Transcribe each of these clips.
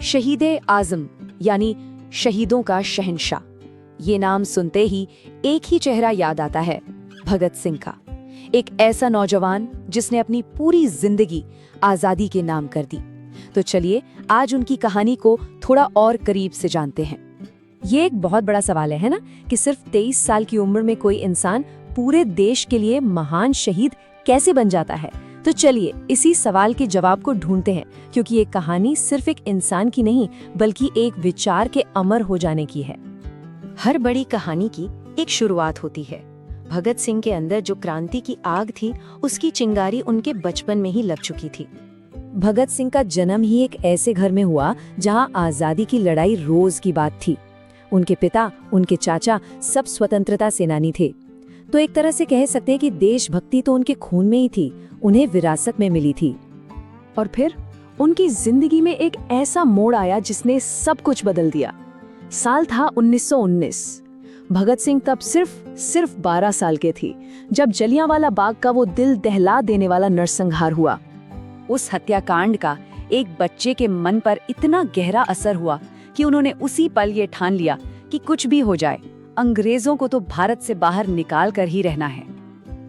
शहीदे आजम यानी शहीदों का शहंशाह, ये नाम सुनते ही एक ही चेहरा याद आता है, भगत सिंह का। एक ऐसा नौजवान जिसने अपनी पूरी जिंदगी आजादी के नाम कर दी। तो चलिए आज उनकी कहानी को थोड़ा और करीब से जानते हैं। ये एक बहुत बड़ा सवाल है ना, कि सिर्फ 23 साल की उम्र में कोई इंसान पूरे देश के लिए महान शहीद कैसे बन जाता है। तो चलिए इसी सवाल के जवाब को ढूंढते हैं, क्योंकि ये कहानी सिर्फ एक इंसान की नहीं बल्कि एक विचार के अमर हो जाने की है। हर बड़ी कहानी की एक शुरुआत होती है। भगत सिंह के अंदर जो क्रांति की आग थी, उसकी चिंगारी उनके बचपन में ही लग चुकी थी। भगत सिंह का जन्म ही एक ऐसे घर में हुआ जहां आजादी की लड़ाई रोज की बात थी। उनके पिता, उनके चाचा सब स्वतंत्रता सेनानी थे। तो एक तरह से कह सकते हैं कि देशभक्ति तो उनके खून में ही थी, उन्हें विरासत में मिली थी। और फिर उनकी जिंदगी में एक ऐसा मोड़ आया जिसने सब कुछ बदल दिया। साल था 1919। भगत सिंह तब सिर्फ 12 साल के थे जब जलियांवाला बाग का वो दिल दहला देने वाला नरसंहार हुआ। उस हत्याकांड का एक बच्चे के मन पर इतना गहरा असर हुआ कि उन्होंने उसी पल ये ठान लिया कि कुछ भी हो जाए, अंग्रेजों को तो भारत से बाहर निकाल कर ही रहना है।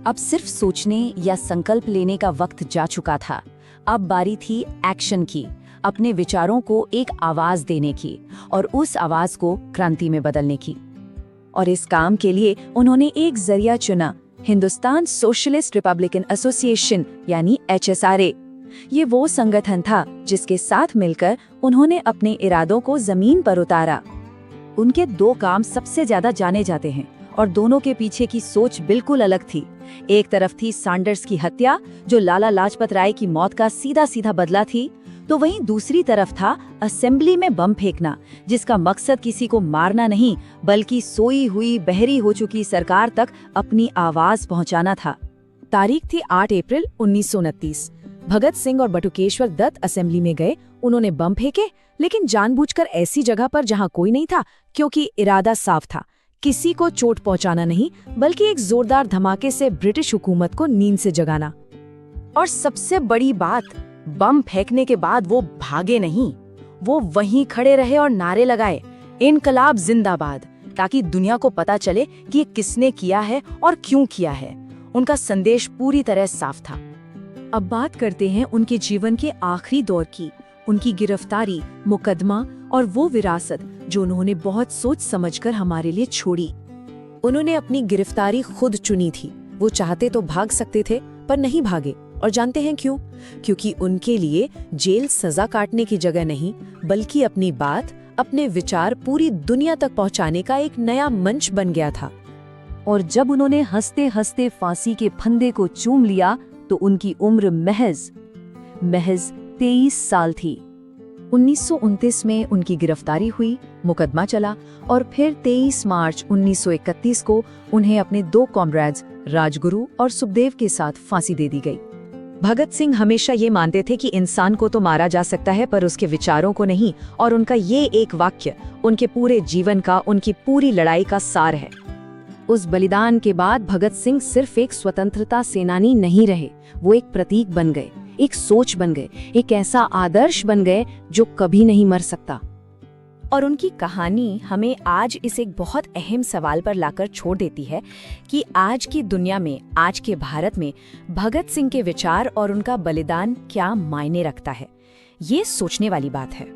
अब सिर्फ सोचने या संकल्प लेने का वक्त जा चुका था। अब बारी थी एक्शन की, अपने विचारों को एक आवाज देने की और उस आवाज को क्रांति में बदलने की। और इस काम के लिए उन्होंने एक जरिया चुना, हिंदुस्तान सोशलिस्ट रिपब्लिकन एसोसिएशन यानी HSRA। ये वो संगठन था जिसके साथ मिलकर उन्होंने अपने इरादों को जमीन पर उतारा। उनके 2 काम सबसे ज्यादा जाने जाते हैं और दोनों के पीछे की सोच बिल्कुल अलग थी। एक तरफ थी सैंडर्स की हत्या, जो लाला लाजपत राय की मौत का सीधा सीधा बदला थी, तो वहीं दूसरी तरफ था असेंबली में बम फेंकना, जिसका मकसद किसी को मारना नहीं बल्कि सोई हुई बहरी हो चुकी सरकार तक अपनी आवाज पहुंचाना था। तारीख थी 8 अप्रैल 1929। भगत सिंह और बटुकेश्वर दत्त असेंबली में गए। उन्होंने बम फेंके, लेकिन जानबूझकर ऐसी जगह पर जहां कोई नहीं था, क्योंकि इरादा साफ था, किसी को चोट पहुंचाना नहीं बल्कि एक जोरदार धमाके से ब्रिटिश हुकूमत को नींद से जगाना। और सबसे बड़ी बात, बम फेंकने के बाद वो भागे नहीं, वो वहीं खड़े रहे और नारे लगाए, इनकलाब जिंदाबाद, ताकि दुनिया को पता चले कि ये किसने किया है और क्यों किया है। उनका संदेश पूरी तरह साफ था। अब बात करते हैं उनके जीवन के आखिरी दौर की, उनकी गिरफ्तारी, मुकदमा और वो विरासत जो उन्होंने बहुत सोच समझकर हमारे लिए छोड़ी। उन्होंने अपनी गिरफ्तारी खुद चुनी थी। वो चाहते तो भाग सकते थे, पर नहीं भागे। और जानते हैं क्यों? क्योंकि उनके लिए जेल सजा काटने की जगह नहीं, बल्कि अपनी बात, अपने विचार पूरी दुनिया तक पहुंचाने का एक नया मंच बन गया था। और जब उन्होंने हंसते हंसते फांसी के फंदे को चूम लिया, तो उनकी उम्र महज 23 साल थी। 1929 में उनकी गिरफ्तारी हुई, मुकदमा चला और फिर 23 मार्च 1931 को उन्हें अपने 2 कॉमरेड्स राजगुरु और सुखदेव के साथ फांसी दे दी गई। भगत सिंह हमेशा ये मानते थे कि इंसान को तो मारा जा सकता है, पर उसके विचारों को नहीं, और उनका ये एक वाक्य उनके पूरे जीवन का, उनकी पूरी लड़ाई का सार है। उस बलिदान के बाद भगत सिंह सिर्फ एक स्वतंत्रता सेनानी नहीं रहे, वो एक प्रतीक बन गए, एक सोच बन गए, एक ऐसा आदर्श बन गए जो कभी नहीं मर सकता। और उनकी कहानी हमें आज इस एक बहुत अहम सवाल पर लाकर छोड़ देती है कि आज की दुनिया में, आज के भारत में भगत सिंह के विचार और उनका बलिदान क्या मायने रखता है। ये सोचने वाली बात है।